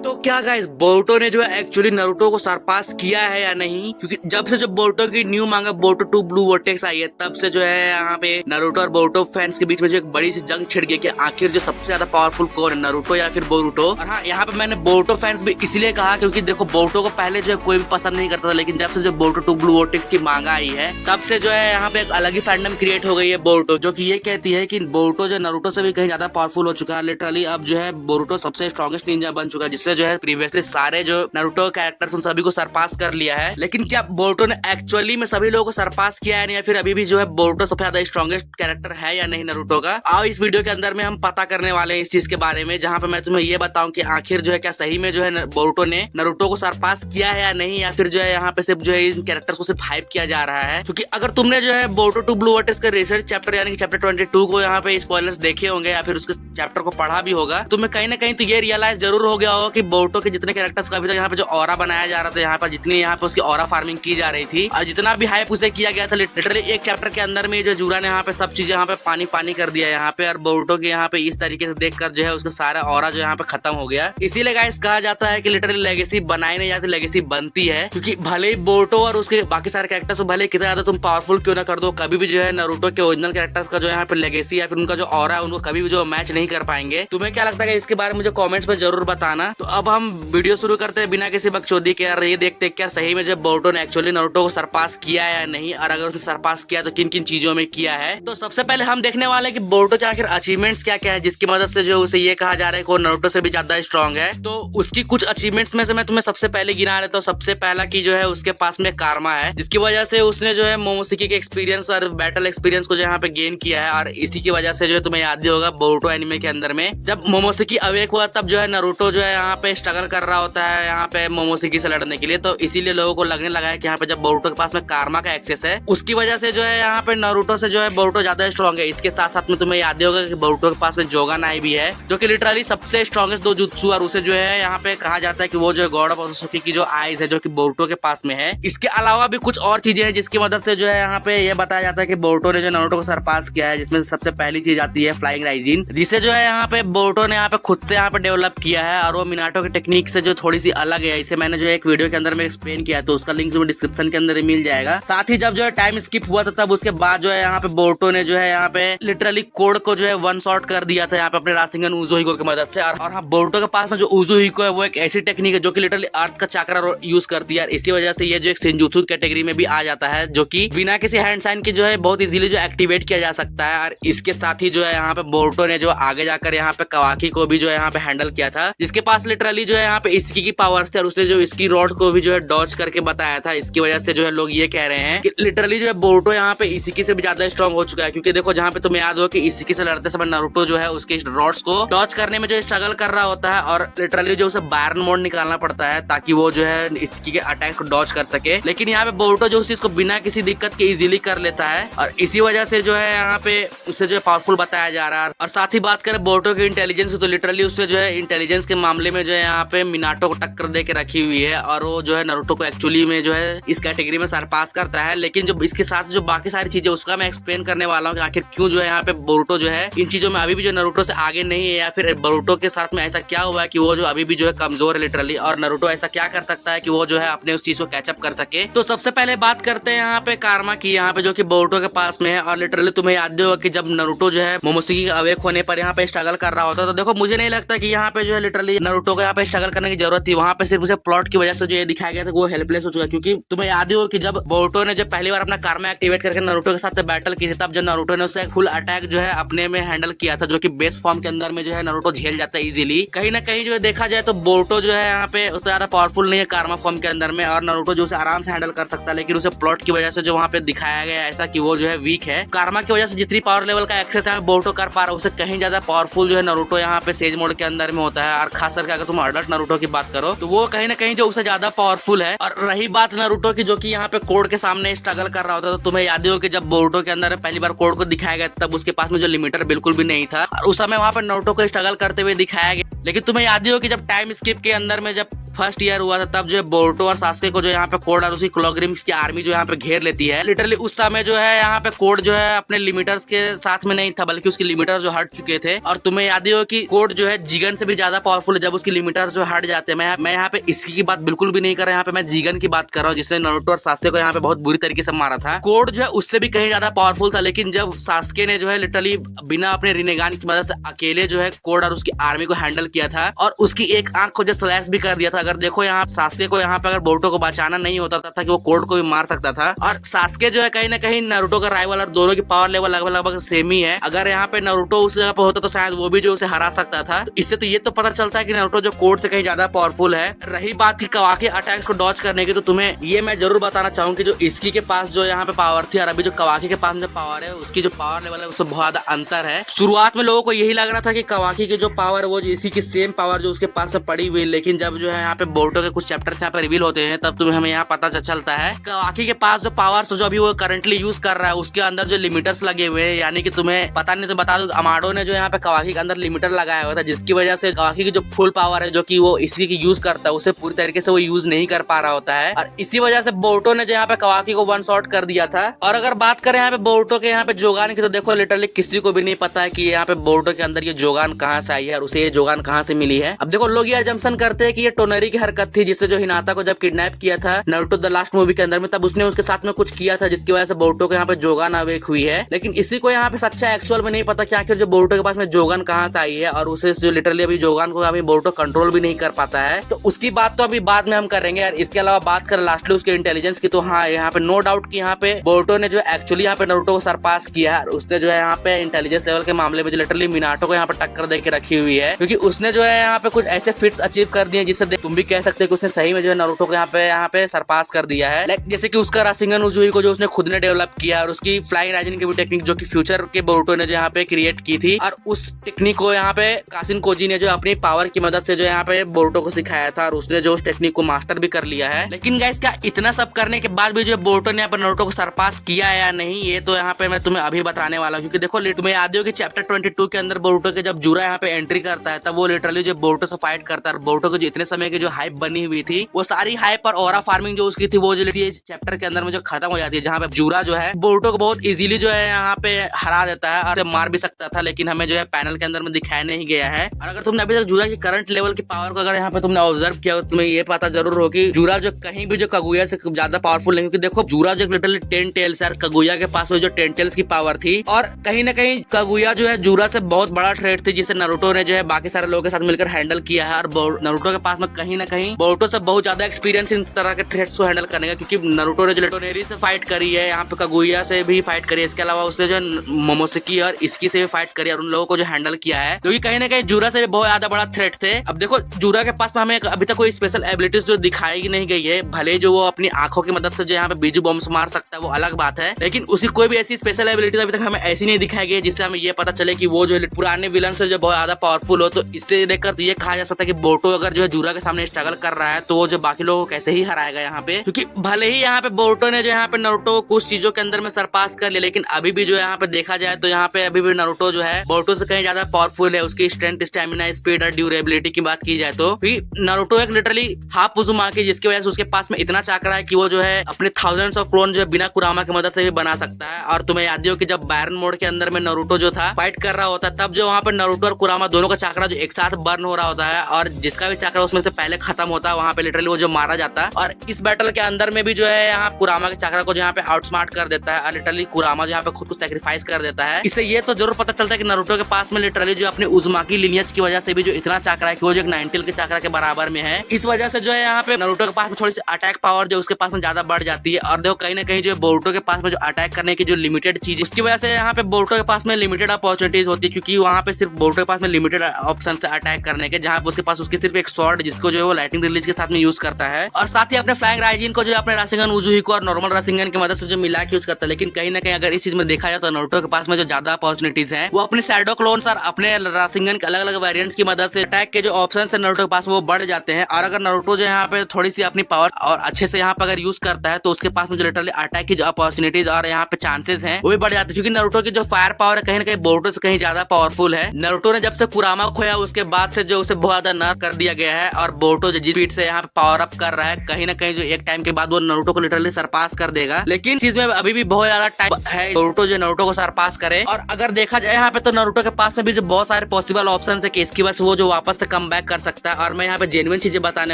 तो क्या guys, Boruto ने जो है एक्चुअली नारुतो को सरपास किया है या नहीं? क्योंकि जब से जो बोरुटो की न्यू मांगा बोरुटो 2 ब्लू वर्टेक्स आई है, तब से जो है यहाँ पे नारुतो और बोरुटो फैंस के बीच में जो एक बड़ी सी जंग छिड़ गई कि आखिर जो सबसे ज्यादा पावरफुल कौन है, नारुतो या फिर बोरुटो। और हाँ, यहाँ पे मैंने बोरुटो फैंस भी इसलिए कहा क्योंकि देखो बोरुटो को पहले जो है कोई भी पसंद नहीं करता था, लेकिन जब से जो बोरुटो 2 ब्लू वर्टेक्स की मांगा आई है, तब से जो है यहाँ पे एक अलग ही फैंडम क्रिएट हो गई है बोरुटो, जो की ये कहती है कि बोरुटो जो नारुतो से भी कहीं ज्यादा पावरफुल हो चुका है। लिटरली अब जो है बोरुटो सबसे स्ट्रॉन्गेस्ट निंजा बन चुका है, जिससे जो है प्रीवियसली सारे जो नारुतो कैरेक्टर्स उन सभी को सरपास कर लिया है। लेकिन क्या बोरुटो ने एक्चुअली में सभी लोगों को सरपास किया है या फिर अभी भी जो है बोरुटो सबसे ज्यादा स्ट्रॉन्गेस्ट कैरेक्टर है या नहीं नारुतो का? आओ इस वीडियो के अंदर में हम पता करने वाले हैं इस चीज के बारे में, जहां पे मैं तुम्हें ये बताऊं कि आखिर जो है क्या सही में जो है बोरुटो ने नारुतो को सरपास किया है या नहीं, या फिर जो है यहाँ पे सिर्फ जो है इन कैरेक्टर्स को सिर्फ हाइप किया जा रहा है। क्योंकि अगर तुमने जो है बोरुटो 2 ब्लू वर्टेक्स का रिसर्च चैप्टर यानी कि चैप्टर 22 को यहाँ पे स्पॉयलर्स देखे होंगे या फिर उसके चैप्टर को पढ़ा भी होगा, तुम्हें कहीं ना कहीं तो ये रियलाइज जरूर हो गया होगा कि बोरुटो के जितने कैरेक्टर्स का अभी तक यहाँ पे जो ऑरा बनाया जा रहा था, यहाँ पर जितनी यहाँ पे उसकी ऑरा फार्मिंग की जा रही थी और जितना भी हाइप उसे किया गया था, लिटरली एक चैप्टर के अंदर में जो जूरा ने यहाँ पे सब चीजें यहाँ पे पानी पानी कर दिया यहाँ पे, और बोरुटो के यहाँ पे इस तरीके से देखकर जो है उसका सारा ऑरा जो यहाँ पे खत्म हो गया। इसीलिए गाइस कहा जाता है कि लिटरली लेगेसी बनाई नहीं जाती, लेगेसी बनती है। क्योंकि भले ही बोरुटो और उसके बाकी सारे कैरेक्टर्स भले कितना ज्यादा तुम पावरफुल क्यों ना कर दो, कभी भी जो है नारुतो के ओरिजिनल कैरेक्टर्स का जो यहाँ पे लेगेसी या फिर उनका जो ऑरा है उनको कभी भी जो मैच नहीं कर पाएंगे। तुम्हें क्या लगता है इसके बारे में मुझे कमेंट्स में जरूर बताना। तो अब हम वीडियो शुरू करते हैं बिना किसी बकचोदी के, यार ये देखते क्या सही में जब बोरुटो ने एक्चुअली नारुतो को सरपास किया है या नहीं, और अगर उसने सरपास किया तो किन किन चीजों में किया है। तो सबसे पहले हम देखने वाले हैं कि बोरुटो के आखिर अचीवमेंट्स क्या क्या है जिसकी मदद से जो उसे ये कहा जा रहा है कि वो नारुतो से भी ज्यादा स्ट्रॉन्ग है। तो उसकी कुछ अचीवमेंट्स में से मैं तुम्हें सबसे पहले गिना लेता हूँ। सबसे पहला की जो है उसके पास में कारमा है, जिसकी वजह से उसने जो है मोमोशिकी के एक्सपीरियंस और बैटल एक्सपीरियंस को जो यहाँ पे गेन किया है। और इसी की वजह से जो है तुम्हें याद ही होगा बोरुटो एनिमे के अंदर में जब मोमोशिकी अवेक हुआ, तब जो है नारुतो जो है यहाँ पे स्ट्रगल कर रहा होता है यहाँ पे मोमोशिकी से लड़ने के लिए। तो इसीलिए लोगों को लगने लगा है कि यहाँ पे जब बोरुटो के पास में कारमा का एक्सेस है, उसकी वजह से जो है यहाँ पे नारुतो से जो है बोरुटो ज्यादा स्ट्रॉन्ग है। इसके साथ साथ में तुम्हें याद ही होगा कि बोरुटो के पास में जोगानाई भी है, जो कि लिटरली सबसे स्ट्रॉन्गेस्ट दो जुत्सु, और उसे जो है यहाँ पे कहा जाता है कि वो जो है गॉड ऑफ ओसुकी की जो आइज है जो कि बोरुटो के पास में है। इसके अलावा भी कुछ और चीजें हैं जिसकी मदद से जो है यहाँ पे ये बताया जाता है कि बोरुटो ने जो नारुतो को सरपास किया है, जिसमें सबसे पहली चीज आती है फ्लाइंग राइजिन, जिसे जो है यहाँ पे बोरुटो ने यहाँ पे खुद से यहाँ पे डेवलप किया है, और वो मिनाटो की टेक्निक से जो थोड़ी सी अलग है। इसे मैंने जो एक वीडियो के अंदर में एक्सप्लेन किया, तो उसका लिंक तुम्हें डिस्क्रिप्शन के अंदर मिल जाएगा। साथ ही जब जो है टाइम स्किप हुआ था, तब उसके बाद जो है यहाँ पे बोरुटो ने जो है यहाँ पे लिटरली कोड को जो है वन शॉट कर दिया था यहाँ पे अपने राशिंगन उज़ुहिको की मदद से। और हाँ, बोरुटो के पास में जो उज़ुहिको है वो एक ऐसी टेक्निक है जो कि लिटरली अर्थ का चक्रा यूज करती है। इसी वजह से ये जो एक सेंजुत्सु कैटेगरी में भी आ जाता है, जो कि बिना किसी हैंड साइन के जो है बहुत इजीली जो एक्टिवेट किया जा सकता है। और इसके साथ ही जो है यहाँ पे बोरुटो ने जो आगे जाकर यहाँ पे कवाकी को भी जो है यहाँ पे हैंडल किया था, जिसके पास लिटरली जो है यहाँ पे इसकी की पावर्स थे, और उसने जो इसकी रॉड को भी जो है डॉज करके बताया था। इसकी वजह से जो है लोग ये कह रहे हैं कि लिटरली जो है बोरुटो यहाँ पे इसिकी से भी ज्यादा स्ट्रॉन्ग हो चुका है। क्योंकि देखो, जहाँ पे तुम्हें याद हो कि इसिकी से लड़ते समय नारुतो जो है उसके रॉड्स को डॉज करने में जो स्ट्रगल कर रहा होता है, और लिटरली जो उसे बायरन मोड निकालना पड़ता है ताकि वो जो है इसिकी के अटैक्स को डॉज कर सके। लेकिन यहाँ पे बोरुटो जो उस चीज को बिना किसी दिक्कत के इजीली कर लेता है, और इसी वजह से जो है यहाँ पे उसे जो है पावरफुल बताया जा रहा है। और साथ ही बात करें बोरुटो की इंटेलिजेंस, तो लिटरली उससे जो है इंटेलिजेंस के मामले में जो है यहाँ पे मिनाटो को टक्कर दे के रखी हुई है, और वो जो है नारुतो को एक्चुअली में जो है इस कैटेगरी में सरपास करता है। लेकिन जो इसके साथ जो बाकी सारी चीजें उसका मैं एक्सप्लेन करने वाला हूँ कि आखिर क्यों जो है यहाँ पे बोरुटो जो है इन चीजों में अभी भी जो नारुतो से आगे नहीं है, या फिर बोरुटो के साथ में ऐसा क्या हुआ है कि वो जो अभी भी जो है कमजोर है लिटरली, और नारुतो ऐसा क्या कर सकता है कि वो जो है अपने उस चीज को कैचअप कर सके। तो सबसे पहले बात करते हैं यहाँ पे कारमा की, यहाँ पे जो कि बोरुटो के पास में है। और लिटरली तुम्हें याद होगा कि जब नारुतो जो है मोमोशिकी के अवेक होने पर यहाँ पे स्ट्रगल कर रहा होता है, तो देखो मुझे नहीं लगता कि यहाँ पे जो है लिटरली नारुतो को यहाँ पे स्ट्रगल करने की जरूरत थी। वहाँ पे सिर्फ उसे प्लॉट की वजह से जो ये दिखाया गया था वो हेल्पलेस हो चुका। क्योंकि तुम्हें याद हो कि जब बोरुटो ने जब पहली बार अपना कारमा एक्टिवेट करके नारुतो के साथ बैटल की थी, तब जब नारुतो ने उसे फुल अटैक जो है अपने में हैंडल किया था, जो कि बेस फॉर्म के अंदर में जो है नारुतो झेल जाता है इजीली। कहीं ना कहीं जो है देखा जाए तो बोरुटो जो है यहाँ पे उतना ज्यादा पावरफुल नहीं है कारमा फॉर्म के अंदर में, और नारुतो जो उसे आराम से हैंडल कर सकता है। लेकिन उसे प्लॉट की वजह से जो वहाँ पे दिखाया गया ऐसा कि वो जो है वीक है। कारमा की वजह से जितनी पावर लेवल का एक्सेस है बोरुटो कर पा रहा है, उसे कहीं ज्यादा पावरफुल जो है नारुतो यहाँ पे सेज मोड के अंदर में होता है। और खास करके अगर तुम अडल्ट नारुतो की बात करो तो वो कहीं ना कहीं जो उसे ज्यादा पावरफुल है। और रही बात नारुतो की, जो कि यहाँ पे कोड के सामने स्ट्रगल कर रहा होता है, तो तुम्हें याद हो कि जब बोरुटो के अंदर पहली बार कोड को दिखाया गया तब उसके पास में जो लिमिटर बिल्कुल भी नहीं था, और उस समय वहाँ पे नारुतो को स्ट्रगल करते हुए दिखाया गया। लेकिन तुम्हें याद हो कि जब टाइम स्किप के अंदर में जब फर्स्ट ईयर हुआ था तब जो है बोरुतो और सास्के को जो यहाँ पे कोड और उसकी क्लोग्रिम्स की आर्मी जो यहाँ पे घेर लेती है। लिटरली उस समय जो है यहाँ पे कोड जो है अपने लिमिटर्स के साथ में नहीं था, बल्कि उसके लिमिटर्स जो हट चुके थे। और तुम्हें याद ही हो कि कोड जो है जीगन से भी ज्यादा पावरफुल है जब उसकी लिमिटर्स जो हट जाते हैं। मैं यहाँ पे इसकी की बात बिल्कुल भी नहीं कर रहा, यहाँ पे मैं जीगन की बात कर रहा हूँ जिसने नारुतो और सास्के को यहाँ पे बहुत बुरी तरीके से मारा था। कोड जो है उससे भी कहीं ज्यादा पावरफुल था, लेकिन जब सास्के ने जो है लिटरली बिना अपने रिनेगान की मदद से अकेले जो है कोड और उसकी आर्मी को हैंडल किया था और उसकी एक आंख को जो स्लैश भी कर दिया था। अगर देखो यहाँ सास्के को यहाँ पे अगर बोरुतो को बचाना नहीं होता था कि वो कोड को भी मार सकता था। और सास्के जो है कहीं ना कहीं नारुतो का राइवल और दोनों की पावर लेवल लगभग सेम ही है। अगर यहाँ पे नारुतो उस जगह पे होता तो शायद वो भी जो उसे हरा सकता था। तो इससे तो ये तो पता चलता है कि नारुतो जो कोड से कहीं ज्यादा पावरफुल है। रही बात की कवाकी अटैक्स को डॉज करने की, तो तुम्हें ये मैं जरूर बताना चाहूंगी जो इसकी के पास जो यहाँ पे पावर थी और अभी जो कवाकी के पास जो पावर है उसकी जो पावर लेवल है उससे बहुत ज्यादा अंतर है। शुरुआत में लोगों को यही लग रहा था कि कवाकी की जो पावर है वो इसकी की सेम पावर जो उसके पास से पड़ी हुई, लेकिन जब जो है यहाँ पे बोरुतो के कुछ चैप्टर्स यहाँ पे रिवील होते हैं तब तुम्हें हमें यहाँ पता चलता है कवाकी के पास जो पावर जो अभी वो करंटली यूज कर रहा है उसके अंदर जो लिमिटर्स लगे हुए हैं। यानी कि तुम्हें पता नहीं तो बता दो, अमाडो ने जो यहाँ पे कवाकी के अंदर लिमिटर लगाया हुआ था जिसकी वजह से कवाकी की जो फुल पावर है जो कि वो इसी की यूज करता है उसे पूरी तरीके से वो यूज नहीं कर पा रहा होता है। और इसी वजह से बोरुतो ने जो यहाँ पे कवाकी को वन शॉट कर दिया था। और अगर बात करें यहाँ पे बोरुतो के यहाँ पे जोगान की, तो देखो लिटरली किसी को भी नहीं पता है कि यहाँ पे बोरुतो के अंदर ये जोगान कहाँ से आई है और उसे ये जोगान कहाँ से मिली है। अब देखो लोग ये अजम्पशन करते हैं कि ये टोनरी की हरकत थी जिससे जो हिनाता को जब किडनैप किया था नारुतो द लास्ट मूवी के अंदर में, तब उसने उसके साथ में कुछ किया था जिसकी वजह से बोरुतो को यहाँ पे जोगान अवेक हुई है। लेकिन इसी को यहाँ पे सच्चा एक्चुअल में नहीं पता कि आखिर जो बोरुतो के पास में जोगान कहाँ से आई है और उसे जो लिटरली अभी जोगान को अभी बोरुतो कंट्रोल भी नहीं कर पाता है। तो उसकी बात तो अभी बाद में हम करेंगे यार। इसके अलावा बात करें लास्टली उसके इंटेलिजेंस की, तो हाँ यहाँ पे नो डाउट कि यहाँ पे बोरुतो ने जो एक्चुअली यहाँ पे नारुतो को सरपास किया है। उसने जो है यहाँ पे इंटेलिजेंस लेवल के मामले में जो लिटरली मिनाटो को यहाँ पे टक्कर दे के रखी हुई है, क्योंकि उसने जो है यहाँ पे कुछ ऐसे फिट्स अचीव कर दिए जिससे तुम भी कह सकते हो कि उसने सही में जो है नारुतो को यहाँ पे सरपास कर दिया है। लाइक जैसे कि उसका राशिंगन उजुई को जो उसने खुद ने डेवलप किया और उसकी फ्लाइंग राइजिन की भी टेक्निक जो कि फ्यूचर के बोरुतो ने जो यहाँ पे क्रिएट की थी, और उस टेक्निक को यहाँ पे कासिन कोजी ने जो अपनी पावर की मदद से जो यहाँ पे बोरुतो को सिखाया था और उसने जो उस टेक्निक को मास्टर भी कर लिया है। लेकिन गाइस क्या इतना सब करने के बाद भी जो बोरुतो ने यहाँ पे नारुतो को सरपास किया है या नहीं, ये तो यहाँ पे मैं तुम्हें अभी बताने वाला हूँ। क्योंकि देखो तुम्हें याद हो कि चैप्टर 22 के अंदर बोरुतो के जब जूरा यहाँ पे एंट्री करता है तब वो लिटरली जो बोरुतो से फाइट करता है। बोरुतो को जो इतने समय की जो हाइप बनी हुई थी वो सारी हाइप और ऑरा फार्मिंग जो उसकी थी वो जो चैप्टर के अंदर में जो खत्म हो जाती है, जहाँ पे जूरा जो है बोरुतो को बहुत इजीली जो है यहाँ पे हरा देता है और मार भी सकता था, लेकिन हमें जो है पैनल के अंदर में दिखाया नहीं गया है। और अगर तुमने अभी तक जूरा की करंट लेवल की पावर को अगर यहाँ पे तुमने ऑब्जर्व किया तो तुम्हें ये पता जरूर हो कि जूरा जो कहीं भी जो कागुया से ज्यादा पावरफुल नहीं, क्योंकि देखो जूरा जो लिटरली 10 टेल्स है, कागुया के पास में जो 10 टेल्स की पावर थी और कहीं ना कहीं कागुया जो है जूरा से बहुत बड़ा थ्रेट थी जिसे नारुतो ने जो है बाकी सारे लोगों के साथ मिलकर हैंडल किया है। और नारुतो के पास में कहीं ना कहीं बोरुतो से बहुत ज्यादा एक्सपीरियंस इन तरह के थ्रेट्स को हैंडल करने का, क्योंकि नारुतो ने जो टोनेरी से फाइट करी है, यहाँ पे कागुया से भी फाइट करी है, इसके अलावा उसने जो मोमोसकी और इसकी से भी फाइट करी और उन लोगों को जो हैंडल किया है, क्योंकि कहीं ना कहीं जूरा से बहुत ज्यादा बड़ा थ्रेट थे। अब देखो जूरा के पास में हमें अभी तक कोई स्पेशल एबिलिटीज जो दिखाई नहीं गई है, भले जो वो अपनी आंखों की मदद से जो यहाँ पे बीजू बॉम्ब्स मार सकता है वो अलग बात है, लेकिन उसकी कोई भी ऐसी स्पेशल एबिलिटी अभी तक हमें ऐसी नहीं दिखाई गई जिससे हमें ये पता चले कि वो जो पुराने विलन से जो बहुत ज्यादा पावरफुल हो। तो इससे देखकर तो ये कहा जा सकता है कि बोरुतो अगर जो है जूरा के सामने स्ट्रगल कर रहा है तो वो जो बाकी लोगों को कैसे ही हराएगा यहाँ पे, क्योंकि भले ही यहाँ पे बोरुतो ने जो यहाँ पे नारुतो कुछ चीजों के अंदर में सरपास कर लिया, लेकिन अभी भी जो यहाँ पे देखा जाए तो यहाँ पे अभी भी नारुतो जो है बोरुतो से कहीं ज्यादा पावरफुल है। उसकी स्ट्रेंथ, स्टेमिना, स्पीड और ड्यूरेबिलिटी की बात की जाए तो नारुतो एक लिटरली हाफ उजुमाकी, जिसकी वजह से उसके पास में इतना चाकरा है कि वो जो है अपने थाउजेंड्स ऑफ क्लोन जो है बिना कुरामा की मदद से भी बना सकता है। और तुम्हें याद हो कि जब बायरन मोड के अंदर में नारुतो जो था फाइट कर रहा होता है तब जो वहाँ पे नारुतो और कुरामा दोनों का चाकरा जो एक साथ बर्न हो रहा होता है और जिसका भी चाकरा उसमें से पहले खत्म होता है वहाँ पे लिटरली वो जो मारा जाता है। और इस बैटल के अंदर में भी जो है यहाँ कुरामा के चाकरा को यहाँ पे आउटस्मार्ट कर देता है और लिटरली कुरामा जो यहाँ पे खुद को सैक्रिफाइस कर देता है। इससे ये तो जरूर पता चलता है कि नारुतो के पास में लिटरली जो अपने उजुमाकी लिनियज की वजह से भी जो इतना चाकरा है कि वो जो एक 9 टेल के चाकरा के बराबर में है। इस वजह से जो है यहाँ पे नारुतो के पास में थोड़ी सी अटैक पावर जो उसके पास में ज्यादा बढ़ जाती है। और देखो कहीं ना कहीं जो बोरुतो के पास में जो अटैक करने की जो लिमिटेड चीज उसकी वजह से यहाँ पे बोरुतो के पास में लिमिटेड अपॉर्चुनिटीज होती है, क्योंकि वहाँ पे सिर्फ बोरुतो के पास में लिमिटेड ऑप्शन से अटैक करने के, जहाँ पे उसके पास उसकी सिर्फ एक स्वॉर्ड जिसको जो है वो लाइटिंग रिलीज के साथ में यूज करता है और साथ ही अपने फ्लाइंग राइजिन को जो अपने राशिंगन उजुई को और नॉर्मल राशिंगन की मदद से जो मिला के यूज करता है। लेकिन कहीं ना कहीं अगर इस चीज में देखा जाए तो नारुतो के पास में जो ज्यादा अपॉर्चुनिटीज है वो अपने शैडो क्लोन्स और अपने राशिंगन के अलग अलग वेरिएंट्स की मदद से अटैक के जो ऑप्शन है नारुतो के पास वो बढ़ जाते हैं। और अगर नारुतो जो यहाँ पे थोड़ी सी अपनी पावर और अच्छे से यहाँ पे अगर यूज करता है तो उसके पास में जो लिटरली अटैक की जो अपॉर्चुनिटीज और यहाँ पे चांसेस हैं वो भी बढ़ जाते हैं, क्योंकि नारुतो की जो फायर पावर है कहीं ना कहीं बोरुतो से कहीं ज्यादा पावरफुल है। नारुतो ने जब से कुरामा खोया उसके बाद से जो उसे बहुत ज्यादा नर्व कर दिया गया है और बोरुतो जिस स्पीड से यहाँ पे पावर अप कर रहा है, कहीं ना कहीं जो एक टाइम के बाद वो नारुतो को लिटरली सरपास कर देगा। लेकिन चीज में अभी भी बहुत ज्यादा टाइम है बोरुतो जो नारुतो को सरपास करे। और अगर देखा जाए यहाँ पे तो नारुतो के पास में भी जो बहुत सारे पॉसिबल ऑप्शन है कि इसकी वजह से वो जो वापस से कम बैक कर सकता है। और मैं यहाँ पे जेन्युइन चीजें बताने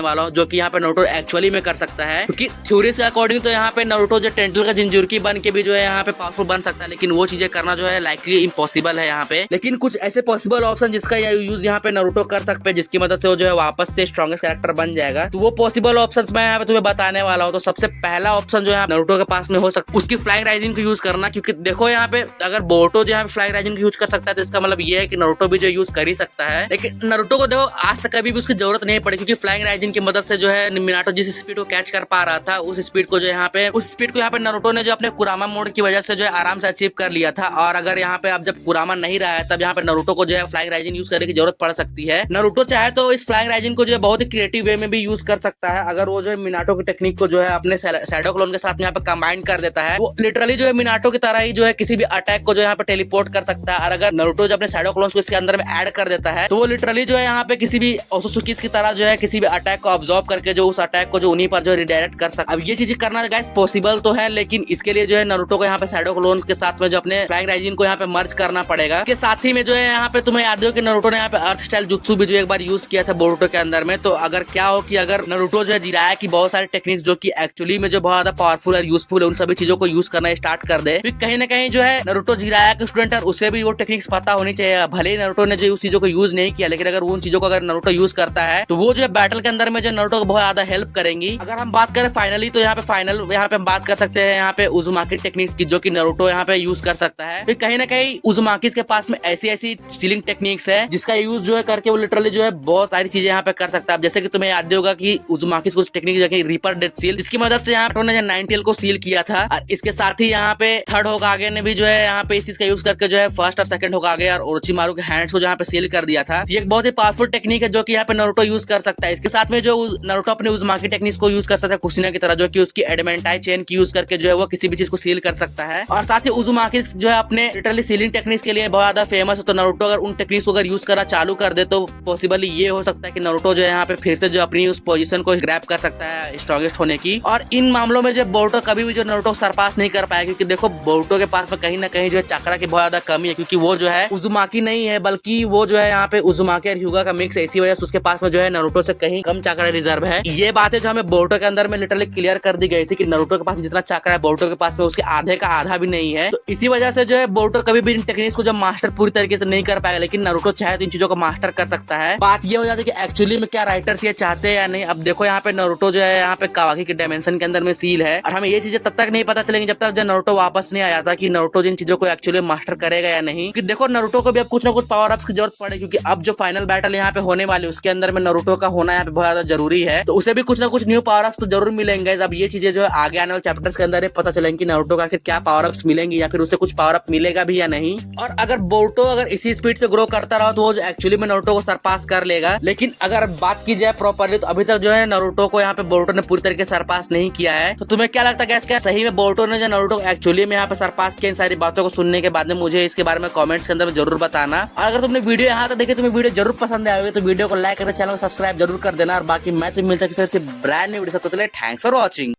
वाला हूँ जो कि यहाँ पे नारुतो एक्चुअली में कर सकता है, क्योंकि थ्योरी से अकॉर्डिंग तो यहाँ पे नारुतो जो टेंटल का जिंजुर्की बन के भी जो है यहाँ पे पावरफुल बन सकता है, लेकिन वो चीजें करना जो है लाइकली इम्पॉसिबल है यहाँ पे। लेकिन कुछ ऐसे पॉसिबल ऑप्शन जिसका यूज यहाँ पे नारुतो कर सकते हैं, जिसकी मदद से वो जो है वापस से स्ट्रॉन्गेस्ट कैरेक्टर बन जाएगा। तो वो पॉसिबल ऑप्शंस मैं यहाँ पे तुम्हें बताने वाला हूँ। तो सबसे पहला ऑप्शन जो है नारुतो के पास में हो सकता है उसकी फ्लाइंग राइजिंग को यूज करना, क्योंकि देखो यहाँ पे अगर बोरुतो जो यहाँ पे फ्लाइंग राइजिंग को यूज कर सकता है तो इसका मतलब ये है कि नारुतो भी जो यूज कर ही सकता है। लेकिन नारुतो को देखो आज तक कभी भी उसकी जरूरत नहीं पड़ी, क्योंकि फ्लाइंग राइजिंग की मदद से जो है मिनाटो जिस स्पीड को कैच कर पा रहा था उस स्पीड को जो यहाँ पे नारुतो ने जो अपने कुरामा मोड की वजह से जो है आराम से अचीव कर लिया था। और अगर यहाँ पे अब जब कुरामा नहीं रहा है तब यहाँ पे नारुतो को जो है फ्लाइंग राइजिंग यूज करने की जरूरत पड़ सकती है। नारुतो चाहे तो इस फ्लाइंग राइजिंग को जो है बहुत ही क्रिएटिव वे में भी यूज कर सकता है। अगर वो जो है मिनाटो की टेक्निक को जो है अपने शैडो क्लोन के साथ यहाँ पे कंबाइन कर देता है, वो लिटरली जो है मिनाटो की तरह ही जो है किसी भी अटैक को जो यहाँ पे टेलीपोर्ट कर सकता है। और अगर नारुतो जो अपने शैडो क्लोन्स को इसके अंदर में ऐड कर देता है तो वो लिटरली जो है यहाँ पे किसी भी ओसुसुकी की तरह जो है किसी भी अटैक को ऑब्जॉर्व करके जो उस अटैक को जो उन्हीं पर जो रिडायरेक्ट कर सकता है। अब ये चीजें करना गाइस पॉसिबल तो है, लेकिन इसके लिए जो है नारुतो को यहाँ पे शैडो क्लोन्स के साथ में जो अपने फ्लाइंग राइजिंग को यहाँ पे मर्ज करना पड़ेगा। इसके साथ ही में जो है यहाँ पे तुम्हें याद हो कि नारुतो ने यहाँ पे अर्थ स्टाइल जुत्सु भी जो एक बार यूज किया था बोरुतो के अंदर में। तो अगर क्या हो कि अगर नारुतो जो है जिराया की बहुत सारी टेक्निक्स जो कि एक्चुअली में जो बहुत ज्यादा पावरफुल और यूजफुल है उन सभी चीजों को यूज करना स्टार्ट कर दे, कहीं ना कहीं जो है नारुतो जिराया के स्टूडेंट है उसे भी वो टेक्निक्स पता होनी चाहिए। भले ही नारुतो ने जो उस चीजों को यूज नहीं किया, लेकिन अगर उन चीजों को अगर नारुतो यूज करता है तो वो जो है बैटल के अंदर में जो नारुतो को बहुत ज्यादा हेल्प करेंगी। अगर हम बात करें फाइनली तो यहाँ पे हम बात कर सकते हैं यहाँ पे उजुमाकी टेक्निक्स की, जो कि नारुतो यहाँ पे यूज कर सकता है। फिर कहीं ना कहीं उजुमाकी के पास में ऐसी सीलिंग टेक्निक्स है जिसका यूज जो है करके वो लिटरली जो है बहुत सारी चीजें यहाँ पे कर सकता है। जैसे कि तुम्हें याद होगा कि उजुमाकी कुछ टेक्निक जो रीपर डेथ सील, जिसकी मदद से यहाँ ने नाइनटेल को सील किया था। और इसके साथ ही यहाँ पे थर्ड होकागे ने भी जो है यहाँ पे इस चीज का यूज करके जो है फर्स्ट और सेकंड होकागे और ओरोचिमारू के हैंड्स को जहाँ पे सील कर दिया था। ये एक बहुत ही पावरफुल टेक्निक है जो कि यहाँ पे नारुतो यूज कर सकता है। इसके साथ में जो नारुतो अपने उजुमाकी टेक्निक्स को यूज कर सकता है कुशिना की तरह, जो कि उसकी एडमेंटाई चेन की यूज करके जो है वो किसी भी चीज को सील कर सकता है। और साथ ही उजुमाकी जो है अपने लिटरली सीलिंग टेक्निक्स के लिए बहुत ज्यादा फेमस है। तो नारुतो अगर उन टेक्निक्स को अगर यूज करना चालू कर दे तो पॉसिबली ये हो सकता है कि नारुतो जो है यहाँ पे फिर से जो अपनी उस पोजीशन को ग्रैब कर सकता है स्ट्रॉन्गेस्ट होने की। और इन मामलों में जो बोरुतो कभी भी जो नारुतो सरपास नहीं कर पाया, क्योंकि देखो बोरुतो के पास में कहीं ना कहीं जो है चक्रा की बहुत ज्यादा कमी है, क्योंकि वो जो है उजुमाकी नहीं है बल्कि वो जो है यहाँ पे उजुमाकी और ह्यूगा का मिक्स है। इसी वजह से उसके पास में जो है नारुतो से कहीं कम चक्रा रिजर्व है। ये बातें जो हमें बोरुतो के अंदर में लिटरली क्लियर कर दी गई थी कि नारुतो के पास जितना चक्रा है बोरुतो के पास में उसके आधे का आधा भी नहीं है। तो इसी वजह से जो है बोरुतो कभी भी इन टेक्निक्स को जब मास्टर पूरी तरीके से नहीं कर पाएगा, लेकिन नारुतो चाहे तो इन चीजों को मास्टर कर सकता है। बात ये हो जाती है कि एक्चुअली में क्या राइटर्स ये चाहते हैं या नहीं। अब देखो यहाँ पे नारुतो जो है यहाँ पे कावाकी के डायमेंशन के अंदर में सील है, और हमें ये चीजें तब तक नहीं पता चलेंगी जब तक जो नारुतो वापस नहीं आ जाता कि नारुतो जिन चीजों को एक्चुअली मास्टर करेगा या नहीं। कि देखो नारुतो को भी अब कुछ ना कुछ पावर अप्स की जरूरत पड़े, क्योंकि अब जो फाइनल बैटल यहाँ पे होने वाली उसके अंदर में नारुतो का होना यहाँ पे बहुत ज्यादा जरूरी है। तो उसे भी कुछ ना कुछ न्यू पावर अप्स तो जरूर मिलेंगे। अब ये चीजें जो है आगे आने वाले चैप्टर्स के अंदर पता चलेंगी कि नारुतो का आखिर क्या पावर अप्स मिलेंगी या फिर उसे कुछ पावर अप मिलेगा भी या नहीं। और अगर बोरुतो अगर इसी स्पीड से ग्रो करता रहा तो वो एक्चुअली में नारुतो को सरपास कर लेगा। लेकिन अगर बात की जाए प्रॉपर्ली तो अभी तक जो है नारुतो को यहाँ पे बोरुतो ने पूरी तरीके से सरपास नहीं किया है। तो तुम्हें क्या लगता है क्या सही में बोरुतो ने जो नारुतो एक्चुअली में यहाँ पे सरपास किया? इन सारी बातों को सुनने के बाद में मुझे इसके बारे में कमेंट्स के अंदर जरूर बताना। और अगर तुमने वीडियो यहाँ तक देखी, तुम्हें वीडियो जरूर पसंद आएगी तो वीडियो को लाइक करके चैनल को सब्सक्राइब जरूर कर देना। और बाकी मैं तो मिलता है किसी ब्रांड न्यू वीडियो से, थैंक्स फॉर वॉचिंग।